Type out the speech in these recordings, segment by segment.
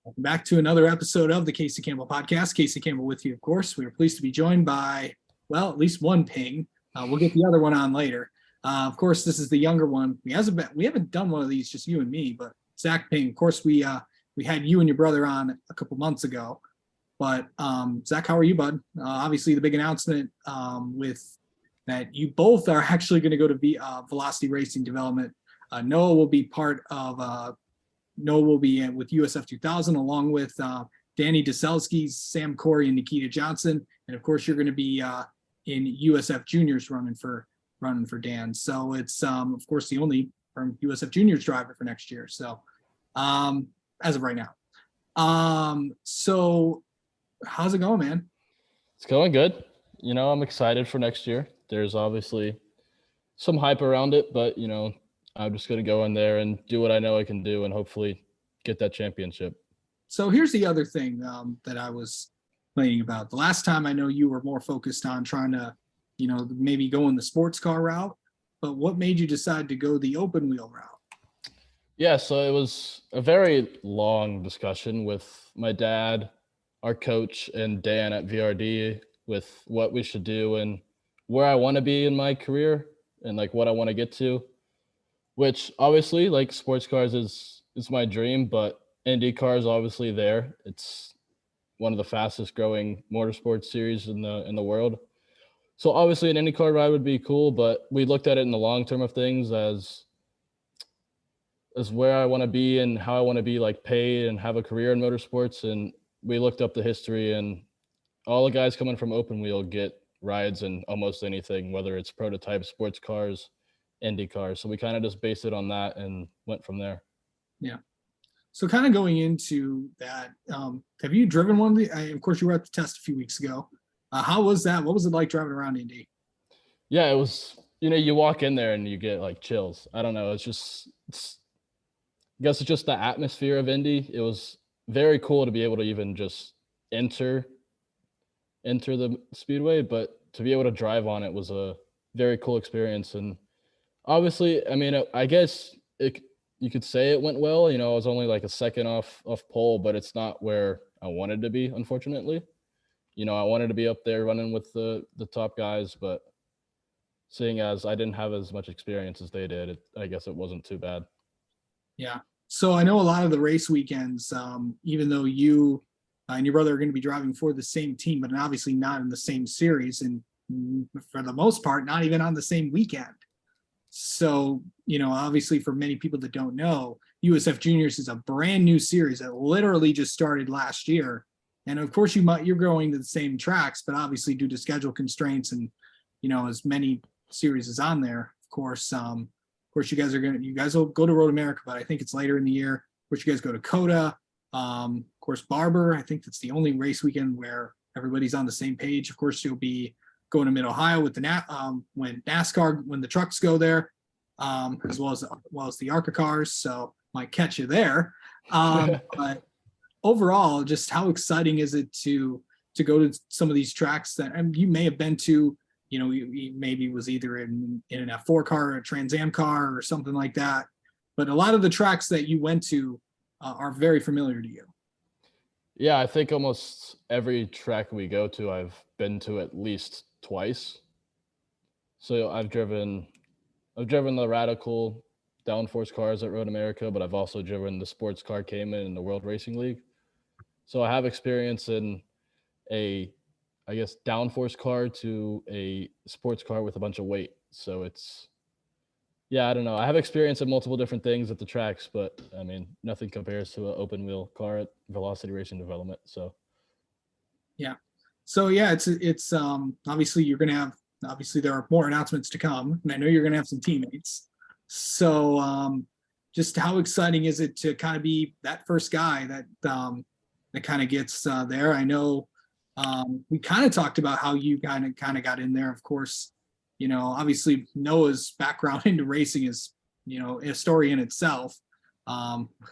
Welcome back to another episode of the Casey Campbell Podcast. Casey Campbell with you, of course. We are pleased to be joined by, well, at least one Ping. We'll get the other one on later. Of course, this is the younger one. We haven't done one of these, just you and me, but Zack Ping. Of course, we had you and your brother on a couple months ago. But Zack, how are you, bud? Obviously, the big announcement with that you both are actually going to go to Velocity Racing Development. Noah will be part of. Noah will be in with USF 2000 along with Danny Deselski, Sam Corey, and Nikita Johnson, and of course you're going to be in USF Juniors running for Dan. So it's of course the only from USF Juniors driver for next year. So as of right now, so how's it going, man? It's going good. You know, I'm excited for next year. There's obviously some hype around it, but you know, I'm just going to go in there and do what I know I can do and hopefully get that championship. So here's the other thing that I was complaining about. The last time I know you were more focused on trying to, you know, maybe go in the sports car route, but what made you decide to go the open wheel route? Yeah, so it was a very long discussion with my dad, our coach, and Dan at VRD with what we should do and where I want to be in my career and like what I want to get to. Which obviously, like sports cars is my dream, but Indy car is obviously there. It's one of the fastest growing motorsports series in the world. So obviously an Indy car ride would be cool, but we looked at it in the long term of things as where I want to be and how I want to be like paid and have a career in motorsports. And we looked up the history, and all the guys coming from open wheel get rides in almost anything, whether it's prototype sports cars, Indy cars. So we kind of just based it on that and went from there. Yeah. So kind of going into that, have you driven one of the, of course you were at the test a few weeks ago. How was that? What was it like driving around Indy? Yeah, it was, you know, you walk in there and you get like chills. I don't know. I guess it's just the atmosphere of Indy. It was very cool to be able to even just enter the speedway, but to be able to drive on it was a very cool experience. And obviously, I mean, I guess you could say it went well. You know, I was only like a second off pole, but it's not where I wanted to be, unfortunately. You know, I wanted to be up there running with the top guys, but seeing as I didn't have as much experience as they did, I guess it wasn't too bad. Yeah. So I know a lot of the race weekends, even though you and your brother are going to be driving for the same team, but obviously not in the same series, and for the most part, not even on the same weekend. So, you know, obviously for many people that don't know, USF Juniors is a brand new series that literally just started last year. And of course you're going to the same tracks, but obviously due to schedule constraints and, you know, as many series is on there, of course you guys will go to Road America, but I think it's later in the year. Of course you guys go to COTA, of course Barber. I think that's the only race weekend where everybody's on the same page. Of course you'll be going to Mid-Ohio with the when the trucks go there, as well as the ARCA cars. So might catch you there. But overall, just how exciting is it to go to some of these tracks that you may have been to? You know, you maybe was either in an F4 car or a Trans Am car or something like that. But a lot of the tracks that you went to are very familiar to you. Yeah, I think almost every track we go to, I've been to at least twice. So I've driven the Radical downforce cars at Road America, but I've also driven the sports car Cayman in the World Racing League. So I have experience in I guess downforce car to a sports car with a bunch of weight. So I don't know. I have experience in multiple different things at the tracks, but I mean, nothing compares to an open wheel car at Velocity Racing Development. So yeah. So yeah, it's obviously there are more announcements to come, and I know you're gonna have some teammates. So just how exciting is it to kind of be that first guy that kind of gets there? I know we kind of talked about how you kind of got in there. Of course, you know, obviously Noah's background into racing is, you know, a story in itself.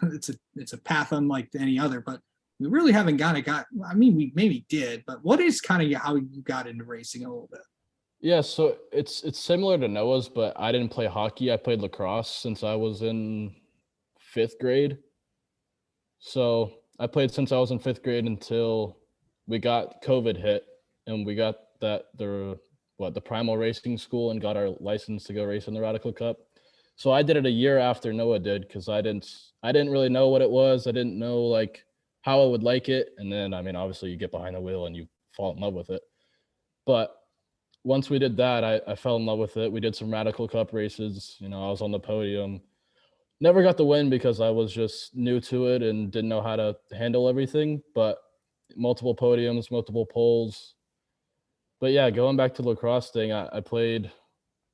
It's a path unlike any other, but we really haven't I mean, we maybe did, but what is kind of how you got into racing a little bit? Yeah, so it's similar to Noah's, but I didn't play hockey. I played lacrosse since I was in 5th grade. So I played since I was in 5th grade until we got COVID hit, and we got the Primal Racing School and got our license to go race in the Radical Cup. So I did it a year after Noah did because I didn't really know what it was. I didn't know like how I would like it. And then I mean, obviously you get behind the wheel and you fall in love with it. But once we did that, I fell in love with it. We did some Radical Cup races. You know, I was on the podium. Never got the win because I was just new to it and didn't know how to handle everything. But multiple podiums, multiple poles. But yeah, going back to lacrosse thing, I played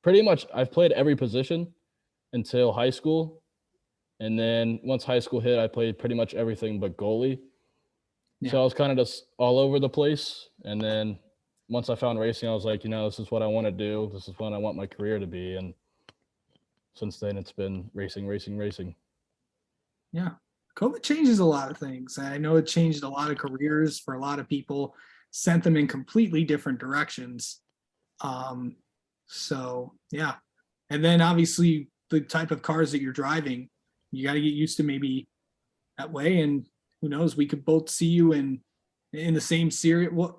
pretty much. I've played every position until high school, and then once high school hit, I played pretty much everything but goalie. Yeah. So I was kind of just all over the place. And then once I found racing, I was like, this is what I want to do. This is what I want my career to be. And since then, it's been racing, racing, racing. Yeah. COVID changes a lot of things. I know it changed a lot of careers for a lot of people, sent them in completely different directions. So yeah. And then obviously the type of cars that you're driving, you got to get used to maybe that way. And who knows, we could both see you in the same series. What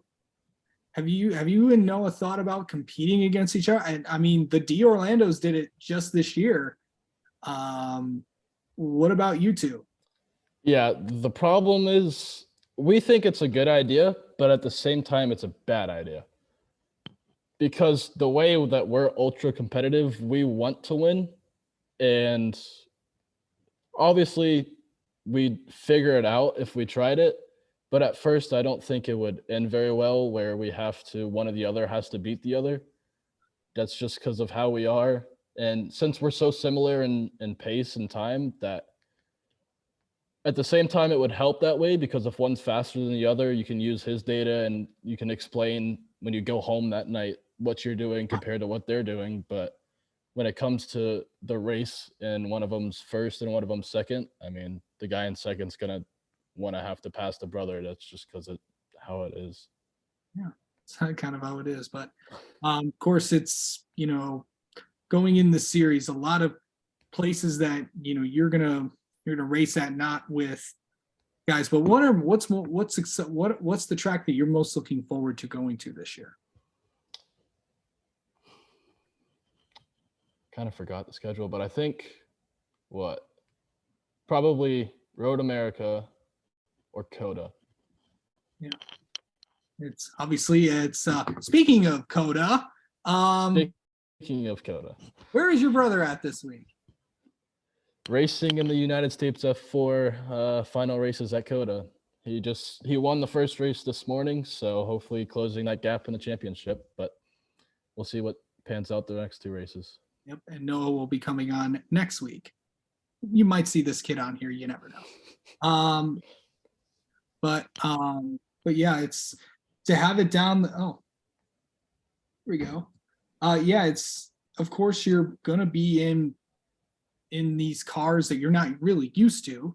have you and Noah thought about competing against each other? And I mean, the D Orlandos did it just this year. What about you two? Yeah, the problem is we think it's a good idea, but at the same time, it's a bad idea. Because the way that we're ultra competitive, we want to win. And obviously, we'd figure it out if we tried it. But at first, I don't think it would end very well where one or the other has to beat the other. That's just because of how we are. And since we're so similar in pace and time, that at the same time, it would help that way because if one's faster than the other, you can use his data and you can explain when you go home that night what you're doing compared to what they're doing. But when it comes to the race and one of them's first and one of them's second, I mean, the guy in second's going to want to have to pass the brother. That's just because of how it is. Yeah, it's kind of how it is. But of course, it's going in the series, a lot of places that you're gonna race at, not with guys. But what's the track that you're most looking forward to going to this year? Kind of forgot the schedule, but I think probably Road America or Coda. Yeah, it's speaking of Coda. Speaking of Coda, where is your brother at this week? Racing in the United States F4 final races at Coda. He won the first race this morning, so hopefully closing that gap in the championship. But we'll see what pans out the next 2 races. Yep, and Noah will be coming on next week. You might see this kid on here. You never know. But yeah, it's to have it down. Here we go. Yeah, it's of course you're gonna be in these cars that you're not really used to.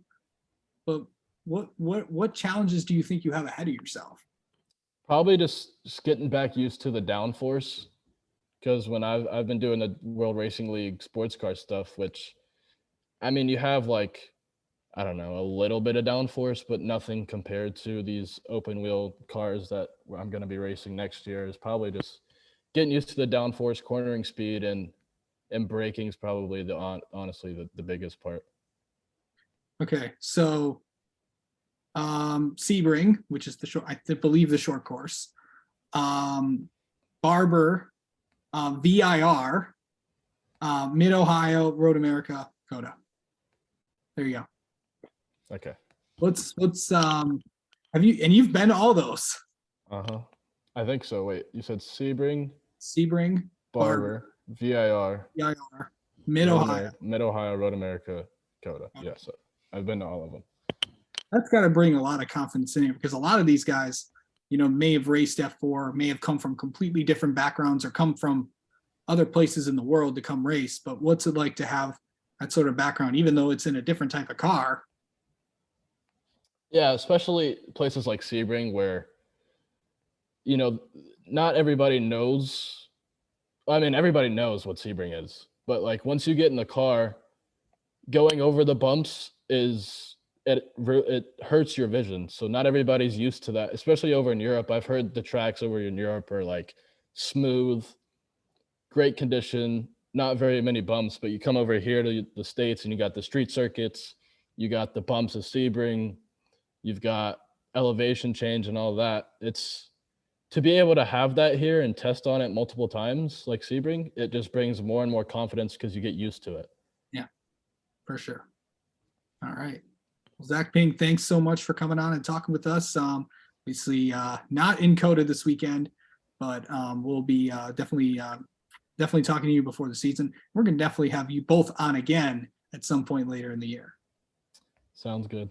But what challenges do you think you have ahead of yourself? Probably just getting back used to the downforce. Because when I've been doing the World Racing League sports car stuff, which, I mean, you have like, I don't know, a little bit of downforce, but nothing compared to these open wheel cars that I'm going to be racing next year. Is probably just getting used to the downforce, cornering speed, and braking is probably honestly the biggest part. Okay, so Sebring, which is I believe the short course, Barber, VIR, Mid Ohio, Road America, Coda. There you go. Okay. Let's you've been to all those? I think so. Wait, you said Sebring, Barber, VIR, Mid Ohio, Road America, Coda. Okay. Yeah, so I've been to all of them. That's got to bring a lot of confidence in here because a lot of these guys, may have raced F4, may have come from completely different backgrounds or come from other places in the world to come race. But what's it like to have that sort of background, even though it's in a different type of car? Yeah, especially places like Sebring where, not everybody knows. I mean, everybody knows what Sebring is, but like once you get in the car, going over the bumps is it hurts your vision. So not everybody's used to that, especially over in Europe. I've heard the tracks over in Europe are like smooth, great condition, not very many bumps. But you come over here to the States and you got the street circuits, you got the bumps of Sebring, you've got elevation change and all that. It's to be able to have that here and test on it multiple times, like Sebring, it just brings more and more confidence because you get used to it. Yeah, for sure. All right. Well, Zack Ping, thanks so much for coming on and talking with us. Obviously, not in Coda this weekend, but we'll be definitely talking to you before the season. We're going to definitely have you both on again at some point later in the year. Sounds good.